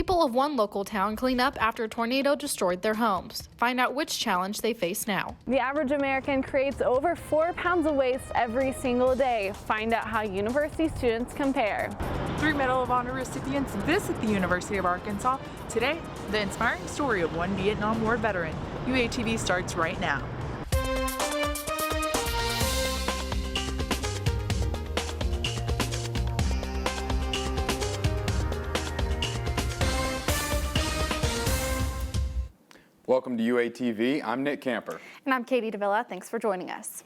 People of one local town clean up after a tornado destroyed their homes. Find out which challenge they face now. The average American creates over 4 pounds of waste every single day. Find out how university students compare. 3 Medal of Honor recipients visit the University of Arkansas. Today, the inspiring story of one Vietnam War veteran. UATV starts right now. Welcome to UATV. I'm Nick Camper. And I'm Katie Davila. Thanks for joining us.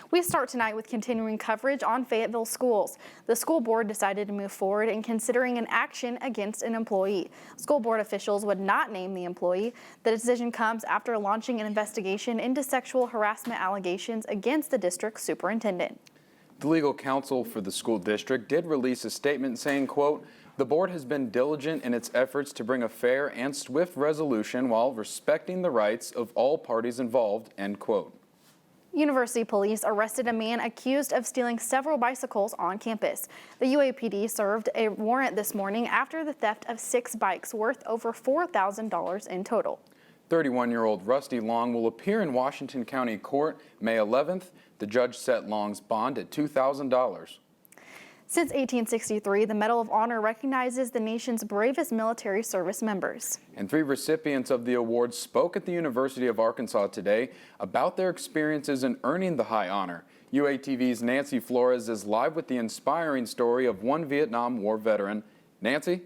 We start tonight with continuing coverage on Fayetteville schools. The school board decided to move forward in considering an action against an employee. School board officials would not name the employee. The decision comes after launching an investigation into sexual harassment allegations against the district superintendent. The legal counsel for the school district did release a statement saying, quote, "The board has been diligent in its efforts to bring a fair and swift resolution while respecting the rights of all parties involved," end quote. University police arrested a man accused of stealing several bicycles on campus. The UAPD served a warrant this morning after the theft of 6 bikes worth over $4,000 in total. 31-year-old Rusty Long will appear in Washington County Court May 11th. The judge set Long's bond at $2,000. Since 1863, the Medal of Honor recognizes the nation's bravest military service members. And 3 recipients of the award spoke at the University of Arkansas today about their experiences in earning the high honor. UATV's Nancy Flores is live with the inspiring story of one Vietnam War veteran. Nancy?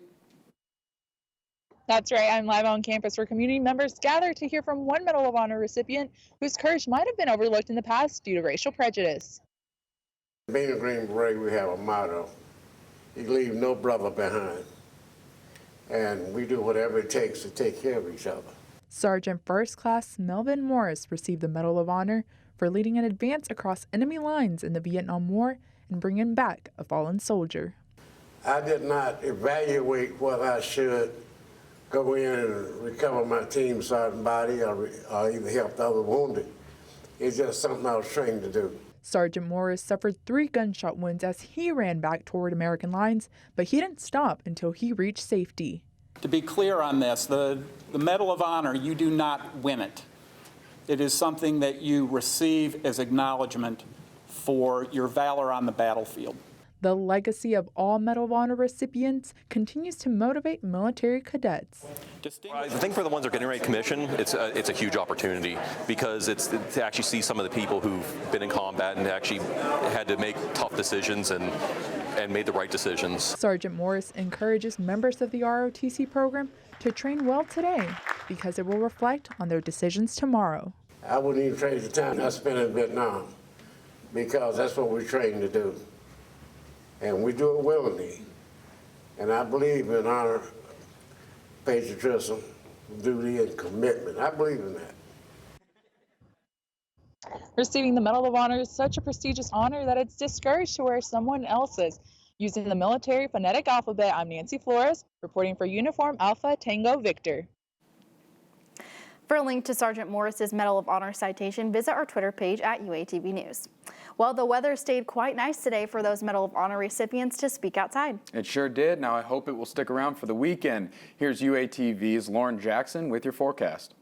That's right, I'm live on campus where community members gather to hear from one Medal of Honor recipient whose courage might have been overlooked in the past due to racial prejudice. Being a Green Beret, we have a motto: you leave no brother behind. And we do whatever it takes to take care of each other. Sergeant First Class Melvin Morris received the Medal of Honor for leading an advance across enemy lines in the Vietnam War and bringing back a fallen soldier. I did not evaluate whether I should go in and recover my team sergeant body or either help the other wounded. It's just something I was trained to do. Sergeant Morris suffered 3 gunshot wounds as he ran back toward American lines, but he didn't stop until he reached safety. To be clear on this, the Medal of Honor, you do not win it. It is something that you receive as acknowledgement for your valor on the battlefield. The legacy of all Medal of Honor recipients continues to motivate military cadets. I think for the ones that are getting ready to commission, it's a huge opportunity because it's to actually see some of the people who've been in combat and actually had to make tough decisions and made the right decisions. Sergeant Morris encourages members of the ROTC program to train well today because it will reflect on their decisions tomorrow. I wouldn't even trade the time I spent in Vietnam because that's what we're trained to do. And we do it willingly. And I believe in honor, patriotism, duty, and commitment. I believe in that. Receiving the Medal of Honor is such a prestigious honor that it's discouraged to wear someone else's. Using the military phonetic alphabet, I'm Nancy Flores, reporting for Uniform Alpha Tango Victor. For a link to Sergeant Morris's Medal of Honor citation, visit our Twitter page at UATV News. Well, the weather stayed quite nice today for those Medal of Honor recipients to speak outside. It sure did. Now I hope it will stick around for the weekend. Here's UATV's Lauren Jackson with your forecast.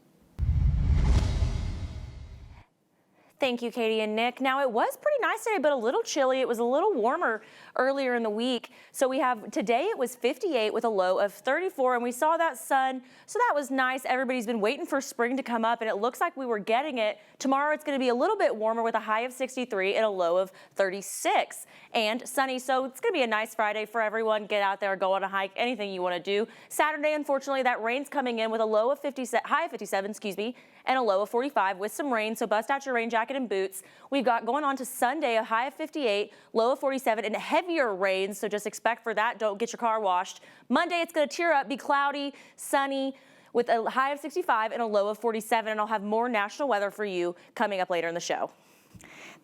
Thank you, Katie and Nick. Now, it was pretty nice today, but a little chilly. It was a little warmer earlier in the week. So we have today it was 58 with a low of 34, and we saw that sun. So that was nice. Everybody's been waiting for spring to come up, and it looks like we were getting it. Tomorrow it's going to be a little bit warmer with a high of 63 and a low of 36 and sunny. So it's going to be a nice Friday for everyone. Get out there, go on a hike, anything you want to do. Saturday, unfortunately, that rain's coming in with a low of high of 57, and a low of 45 with some rain. So bust out your rain jacket and boots. We've got going on to Sunday, a high of 58, low of 47, and heavier rain. So just expect for that. Don't get your car washed. Monday, it's going to tear up, be cloudy, sunny, with a high of 65 and a low of 47. And I'll have more national weather for you coming up later in the show.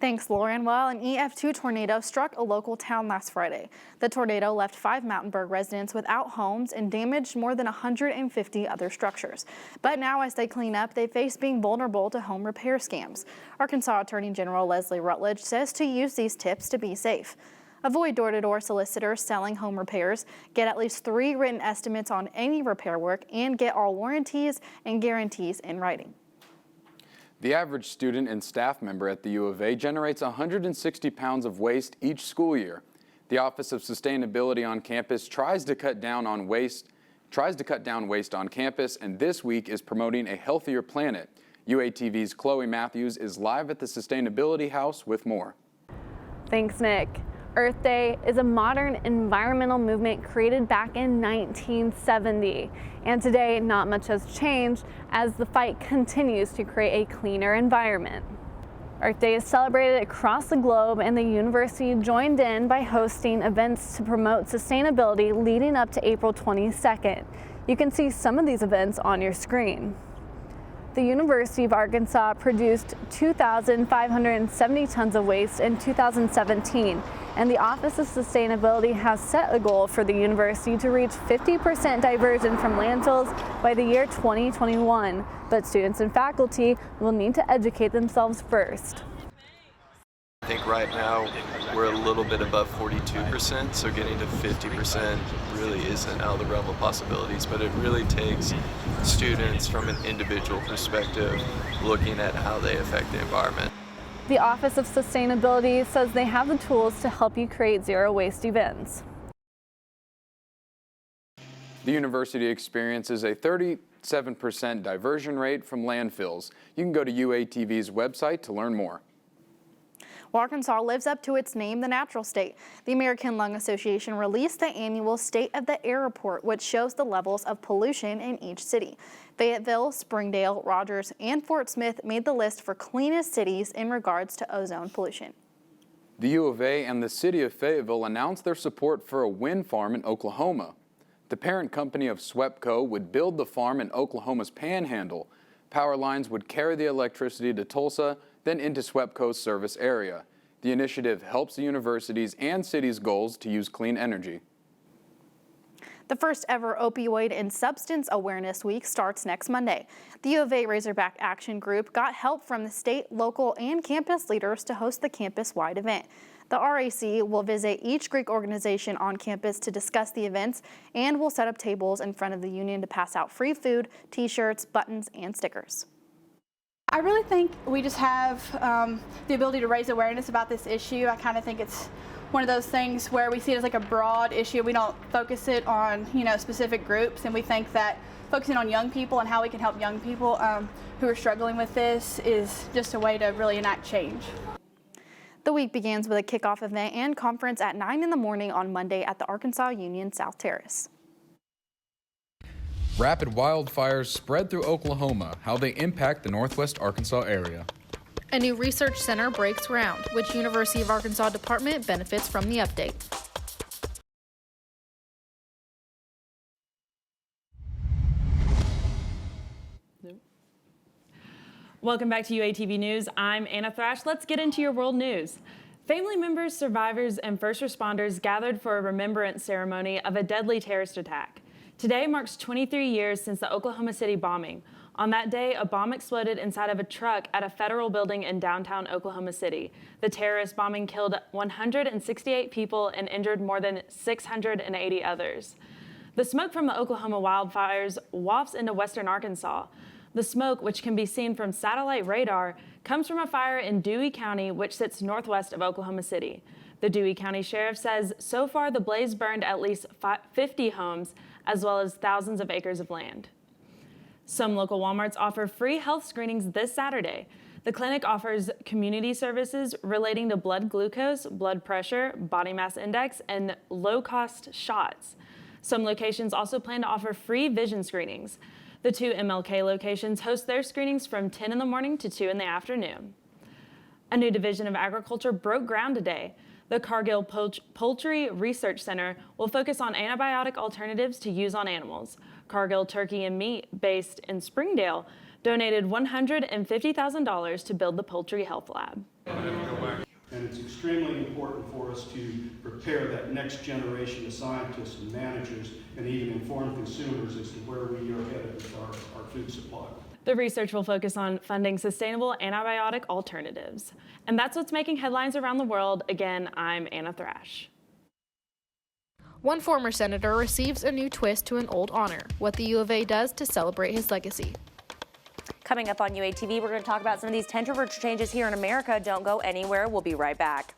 Thanks, Lauren. Well, an EF2 tornado struck a local town last Friday. The tornado left 5 Mountainburg residents without homes and damaged more than 150 other structures. But now, as they clean up, they face being vulnerable to home repair scams. Arkansas Attorney General Leslie Rutledge says to use these tips to be safe. Avoid door-to-door solicitors selling home repairs. Get at least 3 written estimates on any repair work and get all warranties and guarantees in writing. The average student and staff member at the U of A generates 160 pounds of waste each school year. The Office of Sustainability on campus tries to cut down waste on campus, and this week is promoting a healthier planet. UATV's Chloe Matthews is live at the Sustainability House with more. Thanks, Nick. Earth Day is a modern environmental movement created back in 1970. And today, not much has changed as the fight continues to create a cleaner environment. Earth Day is celebrated across the globe, and the university joined in by hosting events to promote sustainability leading up to April 22nd. You can see some of these events on your screen. The University of Arkansas produced 2,570 tons of waste in 2017, and the Office of Sustainability has set a goal for the university to reach 50% diversion from landfills by the year 2021, but students and faculty will need to educate themselves first. I think right now we're a little bit above 42%, so getting to 50% really isn't out of the realm of possibilities, but it really takes students from an individual perspective looking at how they affect the environment. The Office of Sustainability says they have the tools to help you create zero waste events. The university experiences a 37% diversion rate from landfills. You can go to UATV's website to learn more. Well, Arkansas lives up to its name, the natural state. The American Lung Association released the annual State of the Air report, which shows the levels of pollution in each city. Fayetteville, Springdale, Rogers, and Fort Smith made the list for cleanest cities in regards to ozone pollution. The U of A and the city of Fayetteville announced their support for a wind farm in Oklahoma. The parent company of SWEPCO would build the farm in Oklahoma's Panhandle. Power lines would carry the electricity to Tulsa, then into SWEPCO's service area. The initiative helps the university's and city's goals to use clean energy. The first ever Opioid and Substance Awareness Week starts next Monday. The U of A Razorback Action Group got help from the state, local, and campus leaders to host the campus-wide event. The RAC will visit each Greek organization on campus to discuss the events and will set up tables in front of the union to pass out free food, t-shirts, buttons, and stickers. I really think we just have the ability to raise awareness about this issue. I kind of think it's one of those things where we see it as like a broad issue. We don't focus it on, specific groups, and we think that focusing on young people and how we can help young people who are struggling with this is just a way to really enact change. The week begins with a kickoff event and conference at 9 in the morning on Monday at the Arkansas Union South Terrace. Rapid wildfires spread through Oklahoma, how they impact the northwest Arkansas area. A new research center breaks ground. Which University of Arkansas department benefits from the update? Welcome back to UATV News. I'm Anna Thrash. Let's get into your world news. Family members, survivors, and first responders gathered for a remembrance ceremony of a deadly terrorist attack. Today marks 23 years since the Oklahoma City bombing. On that day, a bomb exploded inside of a truck at a federal building in downtown Oklahoma City. The terrorist bombing killed 168 people and injured more than 680 others. The smoke from the Oklahoma wildfires wafts into western Arkansas. The smoke, which can be seen from satellite radar, comes from a fire in Dewey County, which sits northwest of Oklahoma City. The Dewey County Sheriff says so far the blaze burned at least 50 homes, as well as thousands of acres of land. Some local Walmarts offer free health screenings this Saturday. The clinic offers community services relating to blood glucose, blood pressure, body mass index, and low-cost shots. Some locations also plan to offer free vision screenings. The 2 MLK locations host their screenings from 10 in the morning to 2 in the afternoon. A new division of agriculture broke ground today. The Cargill Poultry Research Center will focus on antibiotic alternatives to use on animals. Cargill Turkey and Meat, based in Springdale, donated $150,000 to build the Poultry Health Lab. And it's extremely important for us to prepare that next generation of scientists and managers and even inform consumers as to where we are headed with our food supply. The research will focus on funding sustainable antibiotic alternatives. And that's what's making headlines around the world. Again, I'm Anna Thrash. One former senator receives a new twist to an old honor, what the U of A does to celebrate his legacy. Coming up on UATV, we're going to talk about some of these temperature changes here in America. Don't go anywhere. We'll be right back.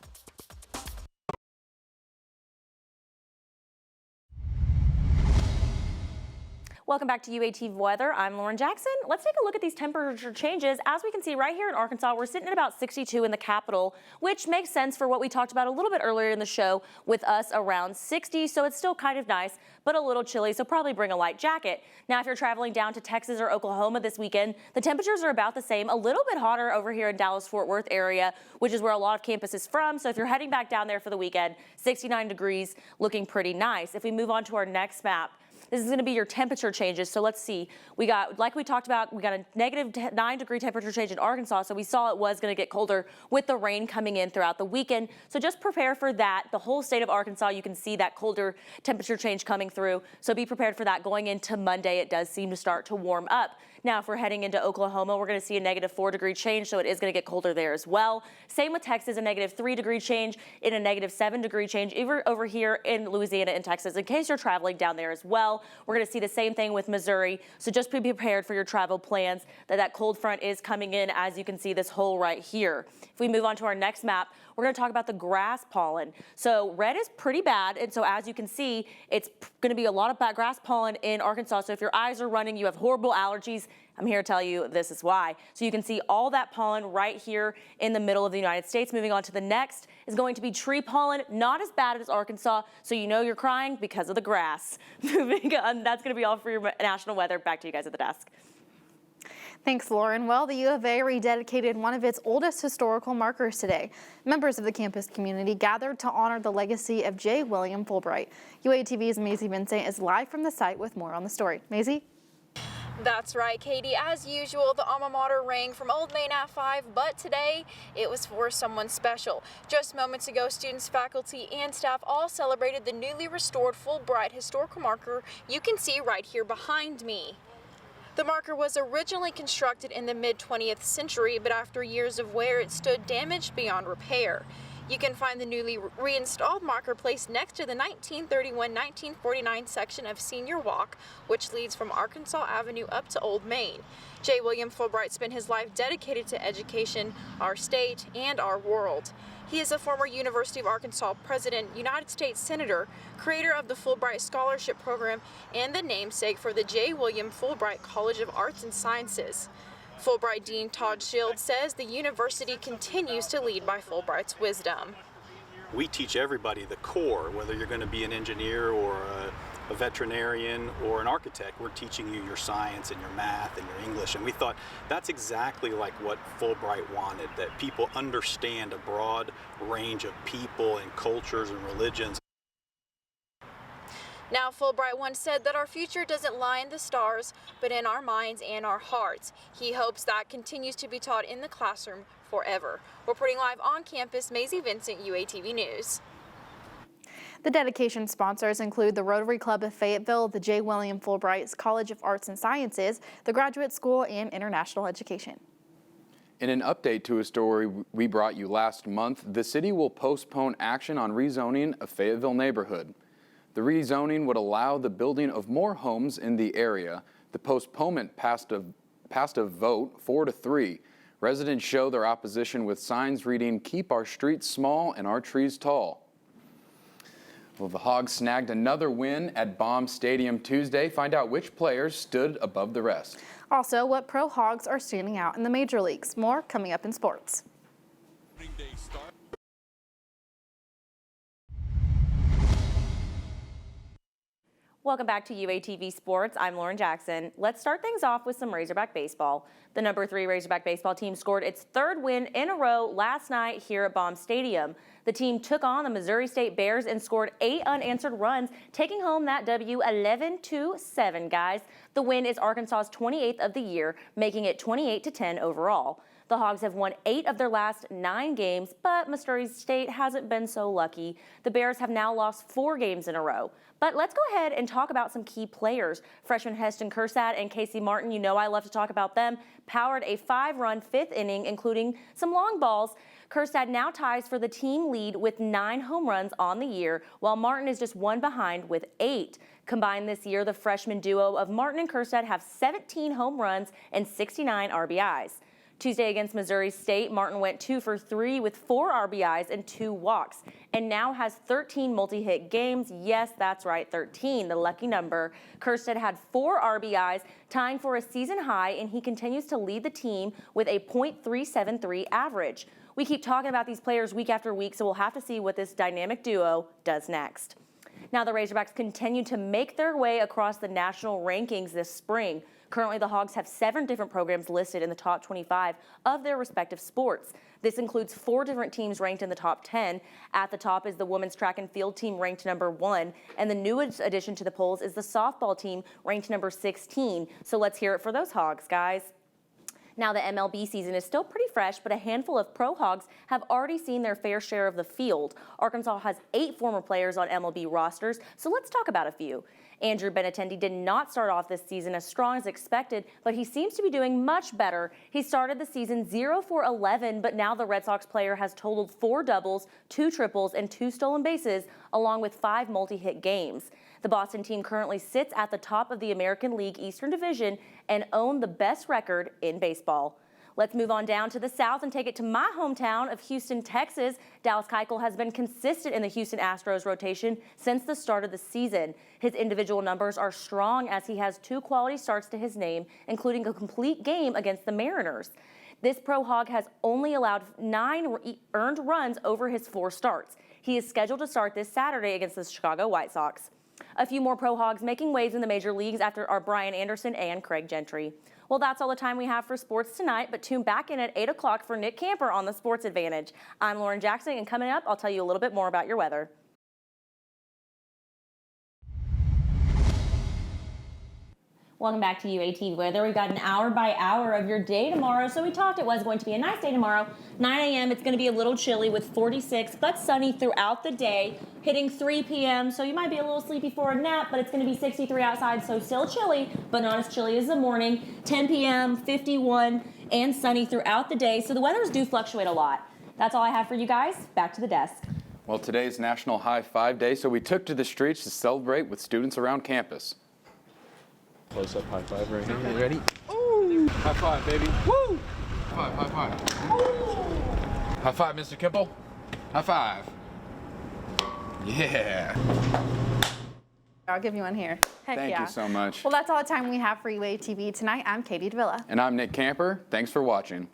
Welcome back to UATV Weather. I'm Lauren Jackson. Let's take a look at these temperature changes. As we can see right here in Arkansas, we're sitting at about 62 in the capital, which makes sense for what we talked about a little bit earlier in the show with us around 60. So it's still kind of nice, but a little chilly. So probably bring a light jacket. Now, if you're traveling down to Texas or Oklahoma this weekend, the temperatures are about the same, a little bit hotter over here in Dallas-Fort Worth area, which is where a lot of campus is from. So if you're heading back down there for the weekend, 69 degrees, looking pretty nice. If we move on to our next map, this is going to be your temperature changes. So let's see. We got, like we talked about, we got a negative 9 degree temperature change in Arkansas. So we saw it was going to get colder with the rain coming in throughout the weekend. So just prepare for that. The whole state of Arkansas, you can see that colder temperature change coming through. So be prepared for that going into Monday. It does seem to start to warm up. Now, if we're heading into Oklahoma, we're going to see a negative 4 degree change, so it is going to get colder there as well. Same with Texas, a negative 3 degree change, in a negative 7 degree change even over here in Louisiana and Texas, in case you're traveling down there as well. We're going to see the same thing with Missouri, so just be prepared for your travel plans that cold front is coming in, as you can see this hole right here. If we move on to our next map, we're going to talk about the grass pollen. So red is pretty bad, and so as you can see, it's going to be a lot of grass pollen in Arkansas. So if your eyes are running, you have horrible allergies, I'm here to tell you this is why. So you can see all that pollen right here in the middle of the United States. Moving on to the next is going to be tree pollen, not as bad as Arkansas, so you know you're crying because of the grass. Moving on, that's going to be all for your national weather. Back to you guys at the desk. Thanks, Lauren. Well, the U of A rededicated one of its oldest historical markers today. Members of the campus community gathered to honor the legacy of J. William Fulbright. UATV's Maisie Vincent is live from the site with more on the story. Maisie? That's right, Katie. As usual, the alma mater rang from Old Main at 5, but today it was for someone special. Just moments ago, students, faculty, and staff all celebrated the newly restored Fulbright historical marker you can see right here behind me. The marker was originally constructed in the mid-20th century, but after years of wear, it stood damaged beyond repair. You can find the newly reinstalled marker placed next to the 1931-1949 section of Senior Walk, which leads from Arkansas Avenue up to Old Main. J. William Fulbright spent his life dedicated to education, our state, and our world. He is a former University of Arkansas president, United States Senator, creator of the Fulbright Scholarship Program, and the namesake for the J. William Fulbright College of Arts and Sciences. Fulbright Dean Todd Shields says the university continues to lead by Fulbright's wisdom. We teach everybody the core, whether you're going to be an engineer or a veterinarian or an architect. We're teaching you your science and your math and your English, and we thought that's exactly like what Fulbright wanted, that people understand a broad range of people and cultures and religions. Now, Fulbright once said that our future doesn't lie in the stars, but in our minds and our hearts. He hopes that continues to be taught in the classroom forever. Reporting live on campus, Maisie Vincent, UATV News. The dedication sponsors include the Rotary Club of Fayetteville, the J. William Fulbright College of Arts and Sciences, the Graduate School, and International Education. In an update to a story we brought you last month, the city will postpone action on rezoning a Fayetteville neighborhood. The rezoning would allow the building of more homes in the area. The postponement passed a vote 4-3. Residents show their opposition with signs reading, "Keep our streets small and our trees tall." Well, the Hogs snagged another win at Baum Stadium Tuesday. Find out which players stood above the rest. Also, what pro Hogs are standing out in the major leagues. More coming up in sports. Welcome back to UATV Sports. I'm Lauren Jackson. Let's start things off with some Razorback baseball. The number 3 Razorback baseball team scored its 3rd win in a row last night here at Baum Stadium. The team took on the Missouri State Bears and scored 8 unanswered runs, taking home that W 11-7, guys. The win is Arkansas's 28th of the year, making it 28-10 overall. The Hogs have won 8 of their last 9 games, but Missouri State hasn't been so lucky. The Bears have now lost 4 games in a row. But let's go ahead and talk about some key players. Freshman Heston Kersad and Casey Martin, you know I love to talk about them, powered a 5-run 5th inning, including some long balls. Kersad now ties for the team lead with 9 home runs on the year, while Martin is just 1 behind with 8. Combined this year, the freshman duo of Martin and Kersad have 17 home runs and 69 RBIs. Tuesday against Missouri State, Martin went 2 for 3 with 4 RBIs and 2 walks, and now has 13 multi-hit games. Yes, that's right, 13, the lucky number. Kersad had 4 RBIs, tying for a season high, and he continues to lead the team with a .373 average. We keep talking about these players week after week, so we'll have to see what this dynamic duo does next. Now the Razorbacks continue to make their way across the national rankings this spring. Currently, the Hogs have 7 different programs listed in the top 25 of their respective sports. This includes 4 different teams ranked in the top 10. At the top is the women's track and field team ranked number 1, and the newest addition to the polls is the softball team ranked number 16. So let's hear it for those Hogs, guys. Now the MLB season is still pretty fresh, but a handful of pro Hogs have already seen their fair share of the field. Arkansas has 8 former players on MLB rosters, so let's talk about a few. Andrew Benintendi did not start off this season as strong as expected, but he seems to be doing much better. He started the season 0 for 11, but now the Red Sox player has totaled 4 doubles, 2 triples, and 2 stolen bases, along with 5 multi-hit games. The Boston team currently sits at the top of the American League Eastern Division and own the best record in baseball. Let's move on down to the south and take it to my hometown of Houston, Texas. Dallas Keuchel has been consistent in the Houston Astros rotation since the start of the season. His individual numbers are strong as he has 2 quality starts to his name, including a complete game against the Mariners. This pro Hog has only allowed 9 earned runs over his 4 starts. He is scheduled to start this Saturday against the Chicago White Sox. A few more pro Hogs making waves in the major leagues after our Brian Anderson and Craig Gentry. Well, that's all the time we have for sports tonight, but tune back in at 8 o'clock for Nick Camper on the Sports Advantage. I'm Lauren Jackson, and coming up, I'll tell you a little bit more about your weather. Welcome back to UATV Weather. We've got an hour by hour of your day tomorrow. So we talked it was going to be a nice day tomorrow. 9 a.m. it's going to be a little chilly with 46, but sunny throughout the day, hitting 3 p.m. So you might be a little sleepy for a nap, but it's going to be 63 outside, so still chilly, but not as chilly as the morning. 10 p.m., 51, and sunny throughout the day. So the weathers do fluctuate a lot. That's all I have for you guys. Back to the desk. Well, today's National High Five Day, so we took to the streets to celebrate with students around campus. Close-up high five right here. You ready? Ooh. High five, baby. Woo! High five, high five. Ooh. High five, Mr. Kipple. High five. Yeah. I'll give you one here. Heck Thank yeah. you so much. Well, that's all the time we have for UATV tonight. I'm Katie Davila. And I'm Nick Camper. Thanks for watching.